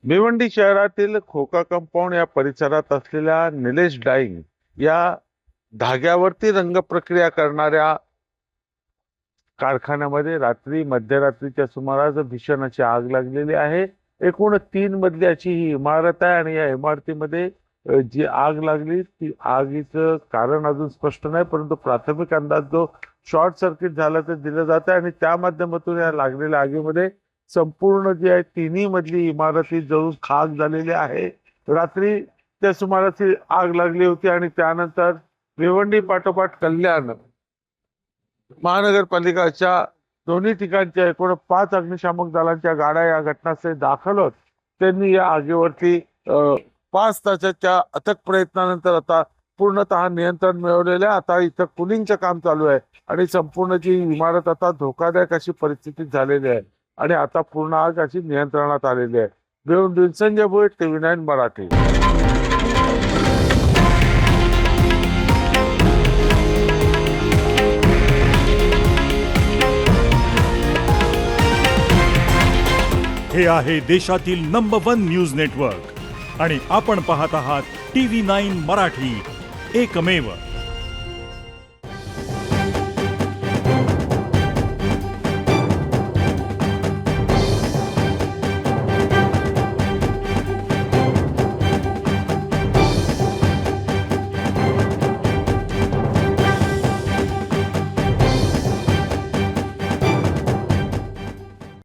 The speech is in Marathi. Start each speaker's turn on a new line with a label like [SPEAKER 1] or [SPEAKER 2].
[SPEAKER 1] भिवंडी शहरातील खोका कंपाऊंड या परिसरात असलेल्या निलेश डाईंग या धाग्यावरती रंग प्रक्रिया करणाऱ्या कारखान्यामध्ये रात्री मध्यरात्रीच्या सुमारास भीषण अशी आग लागलेली आहे। एकूण 3 मजली अशी ही इमारत आहे आणि या इमारतीमध्ये जी आग लागली ती आगीचं कारण अजून स्पष्ट नाही, परंतु प्राथमिक अंदाज जो शॉर्ट सर्किट झाला ते दिलं जात आहे आणि त्या माध्यमातून या लागलेल्या आगीमध्ये संपूर्ण जी आहे 3ही मजली इमारती जळून खाक झालेली आहे। रात्री त्या सुमारास ही आग लागली होती आणि त्यानंतर भिवंडी पाठोपाठ कल्याण महानगरपालिकाच्या दोन्ही ठिकाणच्या एकूण 5 अग्निशामक दलांच्या गाड्या या घटनास्थळी दाखल होत त्यांनी या आगीवरती 5 तासाच्या अथक प्रयत्नानंतर आता पूर्णतः नियंत्रण मिळवलेले आहे। आता इथं कुलिंगचं काम चालू आहे आणि संपूर्ण जी इमारत आता धोकादायक अशी परिस्थिती झालेली आहे आणि आता पूर्ण आग अशी नियंत्रणात आलेली आहे। भिवंडी संजय भोईर, TV9 मराठी।
[SPEAKER 2] हे आहे देशातील नंबर 1 न्यूज नेटवर्क आणि आपण पाहत आहात TV9 मराठी, एकमेव।